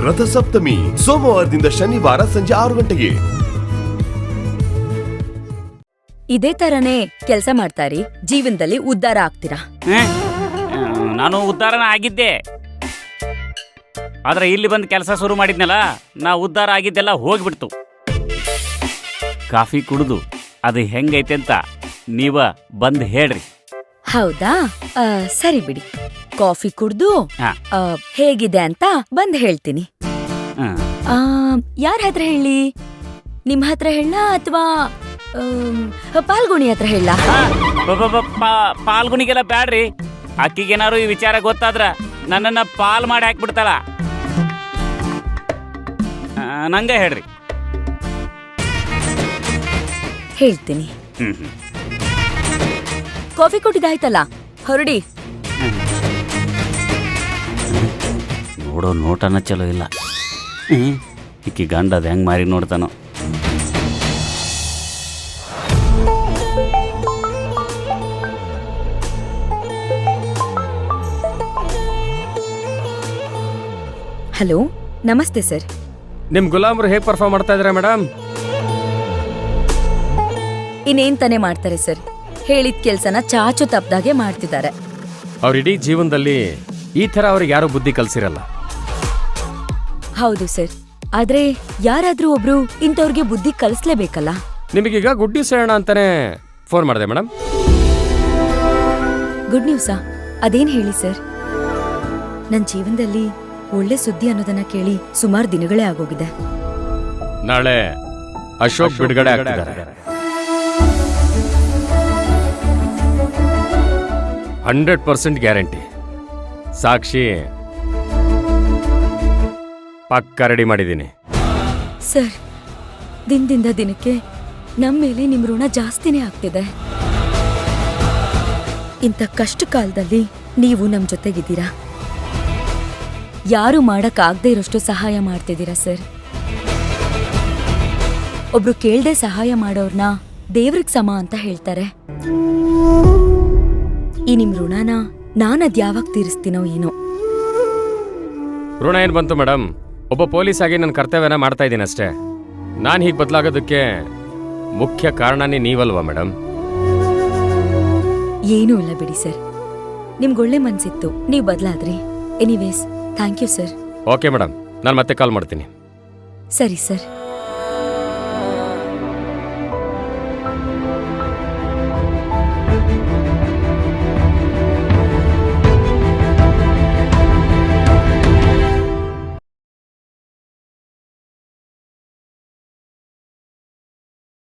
ರಥಸಪ್ತಮಿ ಸೋಮವಾರದಿಂದ ಶನಿವಾರ ಸಂಜೆ 6 ಗಂಟೆಗೆ. ಇದೇ ತರನೇ ಕೆಲ್ಸ ಮಾಡ್ತಾರಿ, ಜೀವನದಲ್ಲಿ ಉದ್ಧಾರ ಆಗ್ತೀರಾ. ನಾನು ಉದ್ಧಾರನ ಆಗಿದ್ದೆ, ಆದ್ರೆ ಇಲ್ಲಿ ಬಂದು ಕೆಲಸ ಶುರು ಮಾಡಿದ್ನಲ್ಲ, ನಾ ಉದ್ಧಾರ ಆಗಿದ್ದೆಲ್ಲ ಹೋಗ್ಬಿಡ್ತು. ಕಾಫಿ ಕುಡಿದು ಅದು ಹೆಂಗೈತೆ ಅಂತ ನೀವ ಬಂದು ಹೇಳ್ರಿ. ಹೌದಾ, ಸರಿ ಬಿಡಿ. ಕಾಫಿ ಕುಡ್ದು ಹೇಗಿದೆ ಅಂತ ಬಂದ್ ಹೇಳ್ತೀನಿ. ಯಾರ ಹತ್ರ ಹೇಳಿ? ನಿಮ್ ಹತ್ರ ಹೇಳ ಅಥವಾ ಪಾಲ್ಗುಣಿ ಹತ್ರ ಹೇಳ? ಪಾಲ್ಗುಣಿಗೆಲ್ಲ ಬ್ಯಾಡ್ರಿ, ಅಕ್ಕಿಗೇನಾರು ಈ ವಿಚಾರ ಗೊತ್ತಾದ್ರ ನನ್ನನ್ನ ಪಾಲ್ ಮಾಡಿ ಹಾಕ್ಬಿಡ್ತಾಳ. ನಂಗೆ ಹೇಳ್ರಿ. ಹೇಳ್ತೀನಿ. ಕಾಫಿ ಕುಡಿದಾಯ್ತಲ್ಲ, ಹೊರಡಿ. ನೋಡೋ ನೋಟನ ಚಲೋ ಇಲ್ಲ. ಇಕ್ಕಿ ಗಂಡ ಅದ ಹೆಂಗ್ ಮಾರಿ ನೋಡ್ತಾನೋ. ಹಲೋ, ನಮಸ್ತೆ ಸರ್. ನಿಮ್ ಗುಲಾಮರು ಹೇಗೆ ಪರ್ಫಾರ್ಮ್ ಮಾಡ್ತಾ ಇದಾರೆ ಮೇಡಮ್? ಇನ್ನೇನ್ ತಾನೇ ಮಾಡ್ತಾರೆ ಸರ್, ಹೇಳಿದ ಕೆಲ್ಸನ ಚಾಚು ತಪ್ಪದಾಗೆ ಮಾಡ್ತಿದ್ದಾರೆ. ಅವ್ರ ಇಡೀ ಜೀವನದಲ್ಲಿ ಈ ತರ ಅವ್ರಿಗೆ ಯಾರು ಬುದ್ಧಿ ಕಲ್ಸಿರಲ್ಲ. ಹೌದು ಸರ್, ಆದ್ರೆ ಯಾರಾದ್ರೂ ಒಬ್ರು ಇಂಥವ್ರಿಗೆ ಬುದ್ಧಿ ಕಲಿಸ್ಲೇಬೇಕಲ್ಲ. ನಿಮಗೀಗ ಗುಡ್ ನ್ಯೂಸ್ ಹೇಳೋಣ ಅಂತಾನೆ ಫೋನ್ ಮಾಡಿದೆ ಮೇಡಮ್. ಗುಡ್ ನ್ಯೂಸಾ? ಅದೇನ್ ಹೇಳಿ ಸರ್. ನನ್ನ ಜೀವನದಲ್ಲಿ ಒಳ್ಳೆ ಸುದ್ದಿ ಅನ್ನೋದನ್ನ ಕೇಳಿ ಸುಮಾರು ದಿನಗಳೇ ಆಗೋಗಿದೆ. ನಾಳೆ ಅಶೋಕ್ ಬಿಡುಗಡೆ ಆಗ್ತಿದ್ದಾರೆ. 100% ಗ್ಯಾರಂಟಿ. ಸಾಕ್ಷಿ ಪಕ್ಕ ರೆಡಿ ಮಾಡಿದ್ದೀನಿ. ಸರ್, ದಿನದಿಂದ ದಿನಕ್ಕೆ ನಮ್ಮ ಮೇಲೆ ನಿಮ್ ಋಣ ಜಾಸ್ತಿನೇ ಆಗ್ತಿದೆ. ಇಂಥ ಕಷ್ಟ ಕಾಲದಲ್ಲಿ ನೀವು ನಮ್ ಜೊತೆಗಿದ್ದೀರಾ. ಯಾರು ಮಾಡಕ್ಕಾಗದೇ ಇರೋಷ್ಟು ಸಹಾಯ ಮಾಡ್ತಿದ್ದೀರಾ ಸರ್. ಒಬ್ರು ಕೇಳ್ದೆ ಸಹಾಯ ಮಾಡೋರ್ನ ದೇವ್ರಿಗೆ ಸಮ ಅಂತ ಹೇಳ್ತಾರೆ. ಈ ನಿಮ್ ಋಣನ ನಾನದ್ ಯಾವಾಗ ತೀರಿಸ್ತೀನೋ ಏನೋ. ಋಣ ಏನ್ ಬಂತು ಮೇಡಮ್? ಒಬ್ಬ ಪೊಲೀಸ್ ಆಗಿ ನನ್ನ ಕರ್ತವ್ಯನ ಮಾಡ್ತಾ ಇದ್ದೀನಿ ಅಷ್ಟೇ. ನಾನು ಹೀಗೆ ಬದಲಾಗೋದಕ್ಕೆ ಮುಖ್ಯ ಕಾರಣನೇ ನೀವಲ್ವಾ ಮೇಡಮ್? ಏನೂ ಇಲ್ಲ ಬಿಡಿ ಸರ್, ನಿಮ್ಗೊಳ್ಳೆ ಮನ್ಸಿತ್ತು, ನೀವು ಬದಲಾದ್ರಿ. Anyways, thank you sir. Okay madam, ನಾನು ಮತ್ತೆ ಕಾಲ್ ಮಾಡ್ತೀನಿ. ಸರಿ ಸರ್.